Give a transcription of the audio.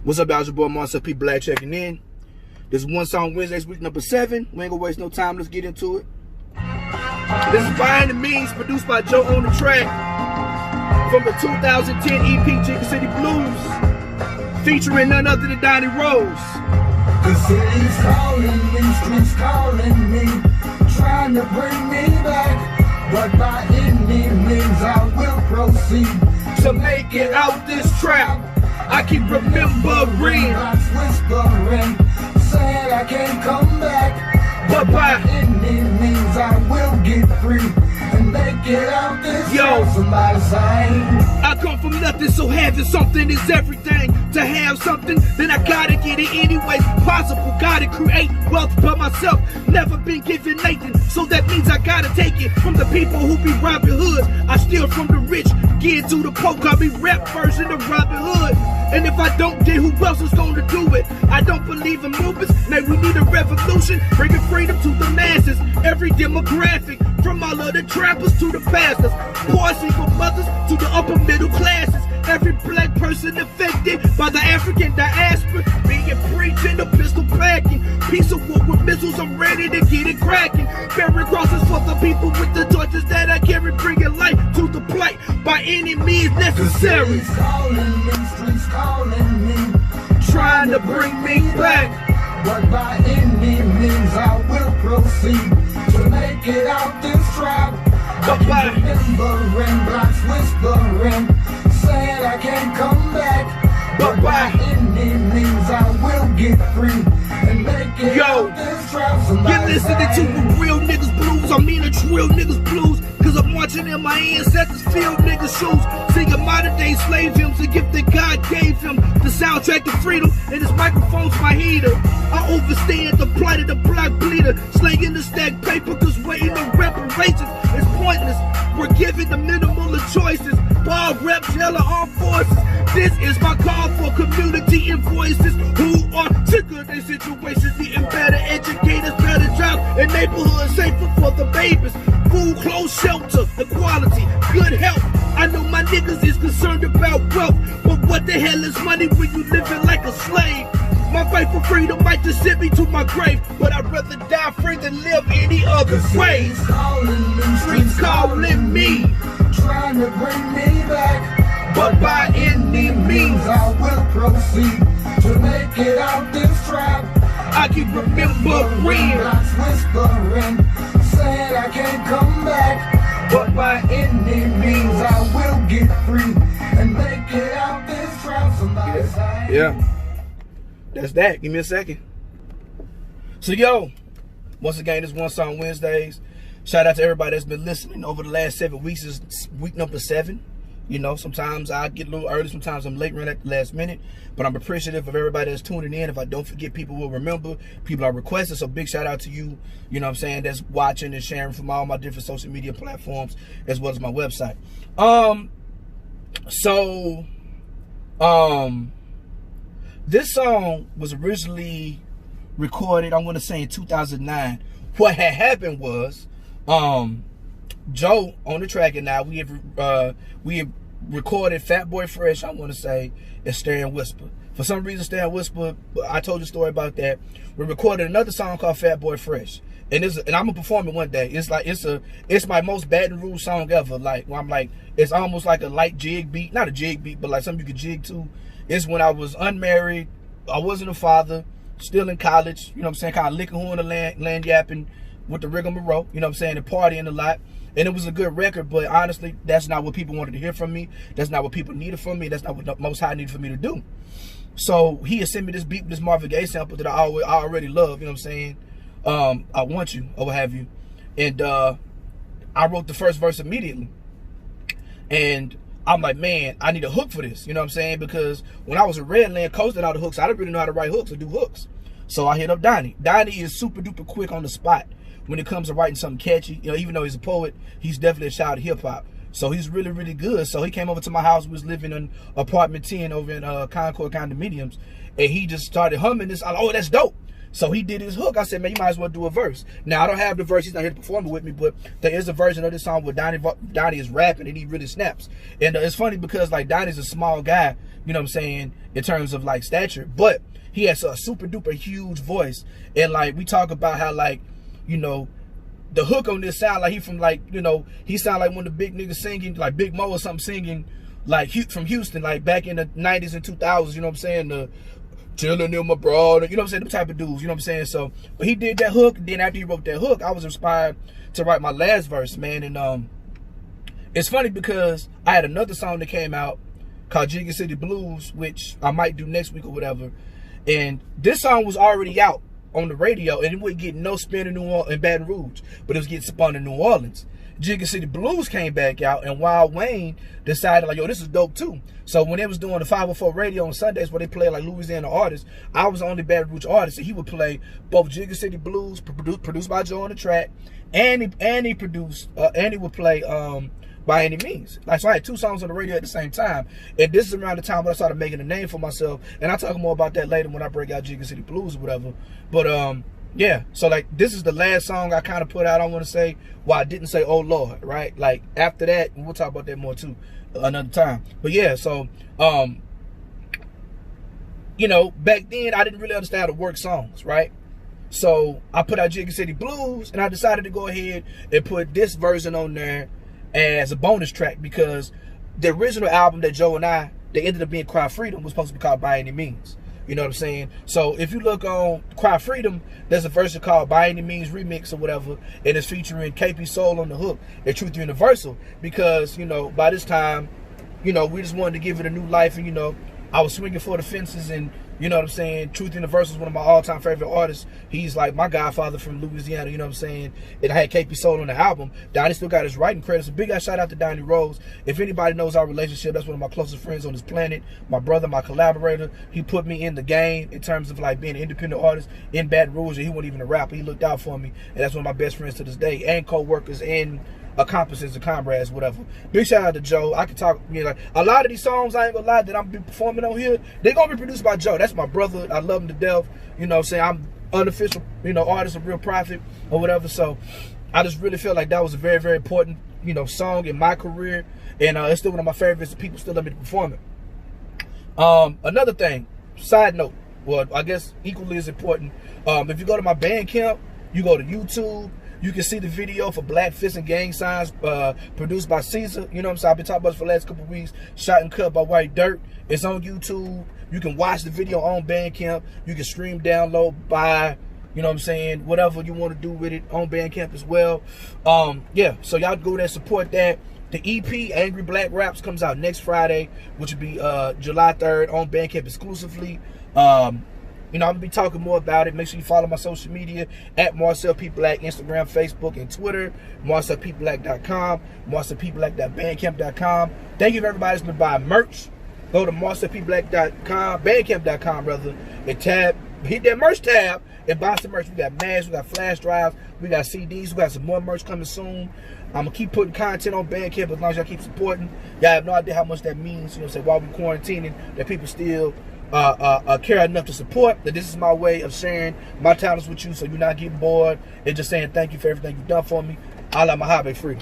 What's up, y'all? Your boy Marcel P. Black checking in. This is One Song Wednesdays, week number 7. We ain't gonna waste no time. Let's get into it. This is By Any Means, produced by Joe on the track, from the 2010 EP Jigga City Blues, featuring none other than Donney Rose. The city's calling me, streets calling me, trying to bring me back, but by any means I will proceed to make it out this trap. I keep remembering, whispering, saying I can't come back, but by any means I will get free and make it out this trap. Somebody saying I come from nothing, so having something is everything. To have something, then I gotta get it anyways possible. Gotta create wealth by myself. Never been given Nathan, so that means I gotta take it from the people who be robbing hoods. I steal from the rich, give to the poor. Call me rap version of Robin Hood. And if I don't, then who else is gonna do it? I don't believe in movements. Now we need a revolution, bringing freedom to the masses. Every demographic, from all of the trappers to the pastors, poor single mothers to the upper middle classes. Every black person affected by the African diaspora, being preaching the pistol packing. Piece of wood with missiles, I'm ready to get it cracking. Bearing crosses for the people with the torches that I carry, bringing light to the plight by any means necessary. streets calling me, Trying to bring me back, but by any means I will proceed to make it out this trap. but by Remembering, blocks whispering, saying I can't come back, but by any means I will get free and make it out this trap. you're listening to real niggas blues. I mean it's real niggas blues, cause I'm watching in my ancestors feel niggas shoes, singing modern day slave hymns, the gift that God gave him, the soundtrack to freedom, and his microphone's my heater. I overstand the plight of the black bleeder, slanging the stack paper cause waiting on reparations is pointless. We're given the minimal of choices, bar rep, jail, armed forces. This is my call for community and voices who are sick of their situations, needing better educators, better jobs, and neighborhoods safer for the babies. Food, clothes, shelter, equality, good health. I know my niggas is concerned about wealth, but what the hell is money when you living like a slave? My fight for freedom might just send me to my grave, but I'd rather die free than live any other way. Streets calling me, trying to bring me back, but by any means I will proceed to make it out this trap. I keep remembering, Blocks whispering, saying I can't come back, but by any means I will get free and make it out this trap. Somebody say, yeah. That's that. Give me a second. So, yo, once again, it's One Song Wednesdays. Shout out to everybody that's been listening over the last 7 weeks. Is week number 7. You know, sometimes I get a little early, sometimes I'm late, run at the last minute. But I'm appreciative of everybody that's tuning in. If I don't forget, people will remember. People are requested. So, big shout out to you, you know what I'm saying, that's watching and sharing from all my different social media platforms as well as my website. This song was originally recorded, I'm going to say, in 2009. What had happened was, Joe on the track, and now we have recorded Fat Boy Fresh, I want to say, and Stare and Whisper. For some reason, Stare and Whisper, I told you a story about that. We recorded another song called Fat Boy Fresh. And I'm gonna perform it one day. It's like it's my most Baton Rouge song ever. Like, I'm like, it's almost like a light jig beat, not a jig beat, but like something you could jig to. It's when I was unmarried, I wasn't a father, still in college, you know what I'm saying, kind of licking horn the land yapping with the rigmarole, you know what I'm saying, and partying a lot. And it was a good record, but honestly, that's not what people wanted to hear from me. That's not what people needed from me. That's not what the Most High needed for me to do. So he had sent me this beat, this Marvin Gaye sample that I already love, you know what I'm saying. I Want You, or what have you. And I wrote the first verse immediately. And I'm like, man, I need a hook for this, you know what I'm saying? Because when I was in Redland coasting all the hooks, I didn't really know how to write hooks or do hooks. So I hit up Donney. Donney is super duper quick on the spot when it comes to writing something catchy. You know, even though he's a poet, he's definitely a child of hip hop. So he's really, really good. So he came over to my house. We was living in apartment 10 over in Concord Condominiums. And he just started humming this. Oh, that's dope. So he did his hook. I said, man, you might as well do a verse. Now, I don't have the verse. He's not here to perform it with me, but there is a version of this song where Donney is rapping and he really snaps. And it's funny because, like, Donnie's a small guy. you know what I'm saying, in terms of like stature, but he has a super duper huge voice. And like we talk about how like, you know, the hook on this sound like he from like, you know, he sound like one of the big niggas singing, like Big Mo or something singing like from Houston, like back in the 90s and 2000s, you know what I'm saying, the chillin' in my broad, you know what I'm saying, them type of dudes, you know what I'm saying. So, but he did that hook, and then after he wrote that hook, I was inspired to write my last verse, man. And it's funny because I had another song that came out called Jigga City Blues, which I might do next week or whatever. And this song was already out on the radio, and it wouldn't get no spin in Baton Rouge, but it was getting spun in New Orleans. Jigga City Blues came back out, and Wild Wayne decided like, yo, this is dope too. So when they was doing the 504 radio on Sundays where they play like Louisiana artists, I was the only Baton Rouge artist, and he would play both Jigga City Blues, produced by Joe on the track, and he would play By Any Means. Like, so I had two songs on the radio at the same time, and this is around the time when I started making a name for myself, and I'll talk more about that later when I break out Jigga City Blues or whatever. But yeah, so like this is the last song I kind of put out. I want to say, well, I didn't say oh Lord, right? Like after that, and we'll talk about that more too another time. But yeah, so you know, back then I didn't really understand how to work songs, right? So I put out Jigga City Blues, and I decided to go ahead and put this version on there as a bonus track, because the original album that Joe and they ended up being Cry Freedom was supposed to be called By Any Means. You know what I'm saying? So if you look on Cry Freedom, there's a version called By Any Means Remix or whatever, and it's featuring KP Soul on the hook and Truth Universal, because, you know, by this time, you know, we just wanted to give it a new life, and, you know, I was swinging for the fences, and, you know what I'm saying, Truth Universal is one of my all-time favorite artists. He's like my godfather from Louisiana, you know what I'm saying? And I had KP Soul on the album. Donnie still got his writing credits. A big ass shout out to Donney Rose. If anybody knows our relationship, that's one of my closest friends on this planet. My brother, my collaborator. He put me in the game in terms of like being an independent artist in Baton Rouge, and he wasn't even a rapper. He looked out for me, and that's one of my best friends to this day, and co-workers and accomplices and comrades, whatever. Big shout out to Joe. I can talk, you know, like a lot of these songs, I ain't gonna lie, that I'm performing on here, they're gonna be produced by Joe. That's my brother. I love him to death. You know what I'm saying? I'm unofficial, you know, artist of Real Profit or whatever. So I just really feel like that was a very, very important, you know, song in my career, and it's still one of my favorites, and people still let me perform it. Another thing, side note, well, I guess equally as important, if you go to my Bandcamp, you go to YouTube, you can see the video for Black Fist and Gang Signs, produced by Caesar. You know what I'm saying? I've been talking about this for the last couple of weeks. Shot and cut by White Dirt. It's on YouTube. You can watch the video on Bandcamp. You can stream, download, buy, you know what I'm saying, whatever you want to do with it on Bandcamp as well. Yeah, so y'all go there and support that. The EP, Angry Black Raps, comes out next Friday, which will be July 3rd on Bandcamp exclusively. You know, I'm going to be talking more about it. Make sure you follow my social media at Marcel P. Black, Instagram, Facebook, and Twitter. MarcelPBlack.com, MarcelPBlack.bandcamp.com. Thank you for everybody that's been buying merch. Go to MarcelPBlack.com, Bandcamp.com rather, and hit that merch tab and buy some merch. We got masks, we got flash drives, we got CDs, we got some more merch coming soon. I'm going to keep putting content on Bandcamp as long as y'all keep supporting. Y'all have no idea how much that means, you know what I'm saying, while we're quarantining, that people still care enough to support. That this is my way of sharing my talents with you, so you're not getting bored and just saying thank you for everything you've done for me. I like my hobby free.